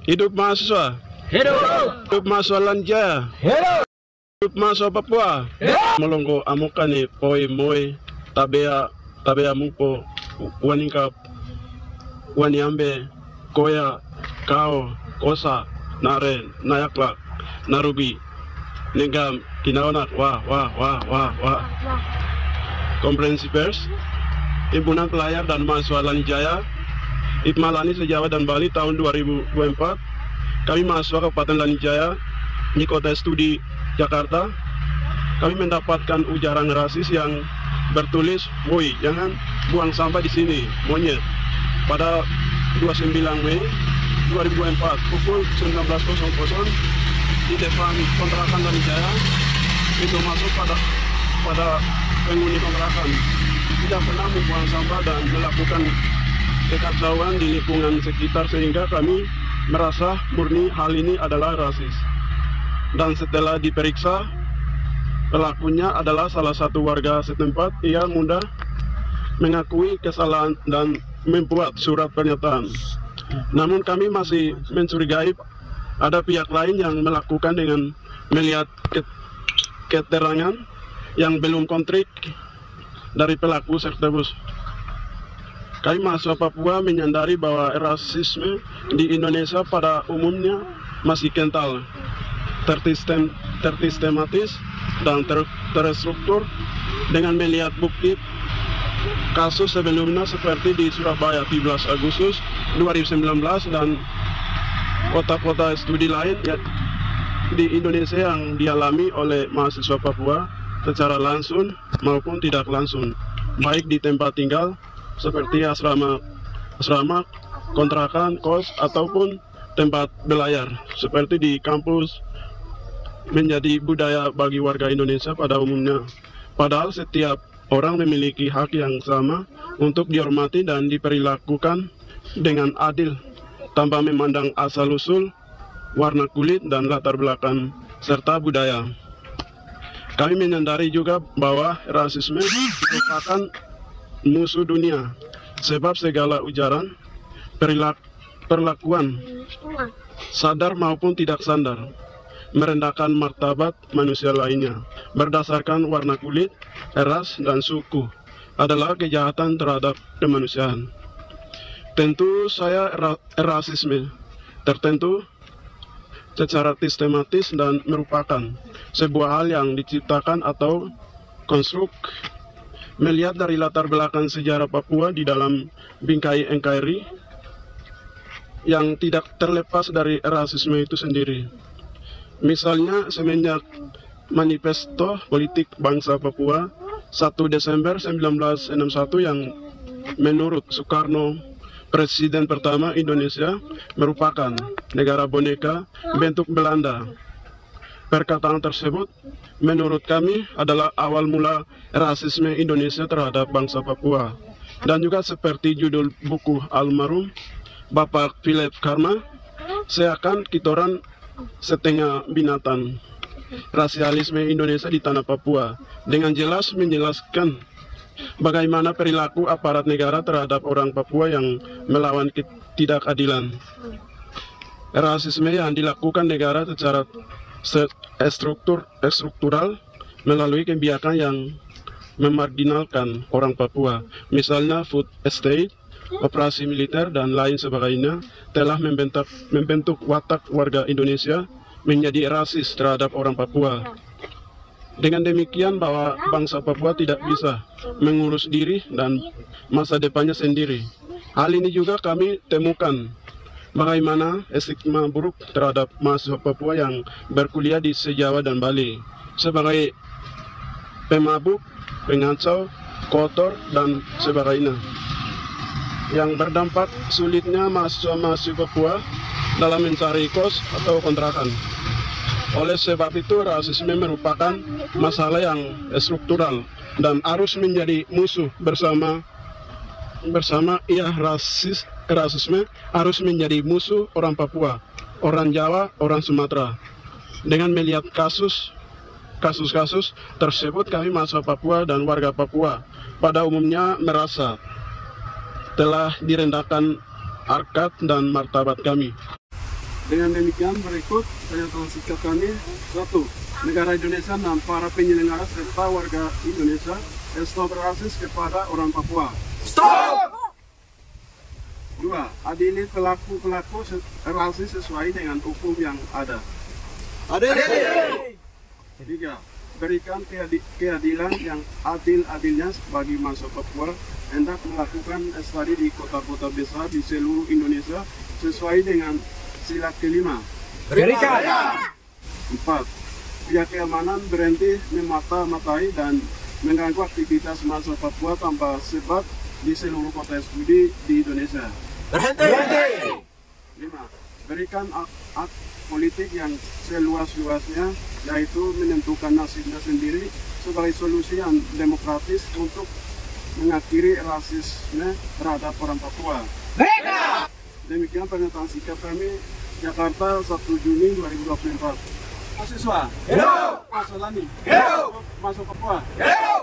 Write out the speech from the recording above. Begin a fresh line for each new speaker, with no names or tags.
Hidup mahasiswa. Hidup mahasiswa Lanjaya. Hidup mahasiswa Papua. Melongo amukani poi moi tabea mupo waningkap waniambe koya kao kosa nare nayakla narubi nengam kinaonak wah komprehensi pers himpunan pelayar dan mahasiswa Lanjaya Itmalani se-Jawa dan Bali tahun 2024. Kami mahasiswa Kabupaten Lanjaya di Kota Studi Jakarta. Kami mendapatkan ujaran rasis yang bertulis, "Woi, jangan buang sampah di sini, monyet." Pada 29 Mei 2024 pukul 19.00 di depan kontrakan Lanjaya, itu masuk pada penghuni kontrakan tidak pernah membuang sampah dan melakukan kekacauan di lingkungan sekitar, sehingga kami merasa murni hal ini adalah rasis. Dan setelah diperiksa, pelakunya adalah salah satu warga setempat. Ia mudah mengakui kesalahan dan membuat surat pernyataan. Namun kami masih mencurigai ada pihak lain yang melakukan dengan melihat keterangan yang belum konkret dari pelaku tersebut. Kami mahasiswa Papua menyadari bahwa rasisme di Indonesia pada umumnya masih kental, tersistematis, dan terstruktur. Dengan melihat bukti kasus sebelumnya seperti di Surabaya 17 Agustus 2019 dan kota-kota studi lain di Indonesia yang dialami oleh mahasiswa Papua secara langsung maupun tidak langsung, baik di tempat tinggal seperti asrama, kontrakan, kos, ataupun tempat belayar seperti di kampus, menjadi budaya bagi warga Indonesia pada umumnya. Padahal setiap orang memiliki hak yang sama untuk dihormati dan diperlakukan dengan adil tanpa memandang asal-usul, warna kulit, dan latar belakang serta budaya. Kami menyadari juga bahwa rasisme merupakan musuh dunia, sebab segala ujaran, perlakuan, sadar maupun tidak sadar, merendahkan martabat manusia lainnya berdasarkan warna kulit, ras, dan suku adalah kejahatan terhadap kemanusiaan. Tentu saya rasisme tertentu secara sistematis dan merupakan sebuah hal yang diciptakan atau konstruk. Melihat dari latar belakang sejarah Papua di dalam bingkai NKRI yang tidak terlepas dari rasisme itu sendiri. Misalnya semenjak Manifesto Politik Bangsa Papua 1 Desember 1961 yang menurut Soekarno, Presiden pertama Indonesia, merupakan negara boneka bentuk Belanda. Perkataan tersebut menurut kami adalah awal mula rasisme Indonesia terhadap bangsa Papua. Dan juga seperti judul buku almarhum Bapak Philip Karma, seakan kitoran setengah binatang. Rasialisme Indonesia di tanah Papua dengan jelas menjelaskan bagaimana perilaku aparat negara terhadap orang Papua yang melawan ketidakadilan. Rasisme yang dilakukan negara secara struktural melalui kebijakan yang memarginalkan orang Papua, misalnya food estate, operasi militer, dan lain sebagainya, telah membentuk watak warga Indonesia menjadi rasis terhadap orang Papua. Dengan demikian bahwa bangsa Papua tidak bisa mengurus diri dan masa depannya sendiri. Hal ini juga kami temukan bagaimana stigma buruk terhadap mahasiswa Papua yang berkuliah di se-Jawa dan Bali sebagai pemabuk, pengacau, kotor, dan sebagainya, yang berdampak sulitnya mahasiswa Papua dalam mencari kos atau kontrakan. Oleh sebab itu, rasisme merupakan masalah yang struktural dan harus menjadi musuh bersama rasisme harus menjadi musuh orang Papua, orang Jawa, orang Sumatera. Dengan melihat kasus-kasus tersebut, kami mahasiswa Papua dan warga Papua pada umumnya merasa telah direndahkan harkat dan martabat kami.
Dengan demikian berikut pernyataan sikap kami. 1. Negara Indonesia dan para penyelenggara serta warga Indonesia stop rasis kepada orang Papua.
Stop!
2. Adili pelaku-pelaku rasis sesuai dengan hukum yang ada.
Adil!
3. Berikan keadilan yang adil-adilnya bagi mahasiswa Papua hendak melakukan studi di kota-kota besar di seluruh Indonesia sesuai dengan sila kelima.
Berikan!
4. Pihak keamanan berhenti memata-matai dan mengganggu aktivitas mahasiswa Papua tanpa sebab di seluruh kota studi di Indonesia.
Berhenti!
5. Berikan hak politik yang seluas-luasnya, yaitu menentukan nasibnya sendiri sebagai solusi yang demokratis untuk mengakhiri rasisme terhadap orang Papua.
Mereka!
Demikian pernyataan sikap kami, Jakarta 1 Juni 2024. Mahasiswa,
Hidup!
Mas Solani,
Hidup!
Masuk Papua.
Hidup!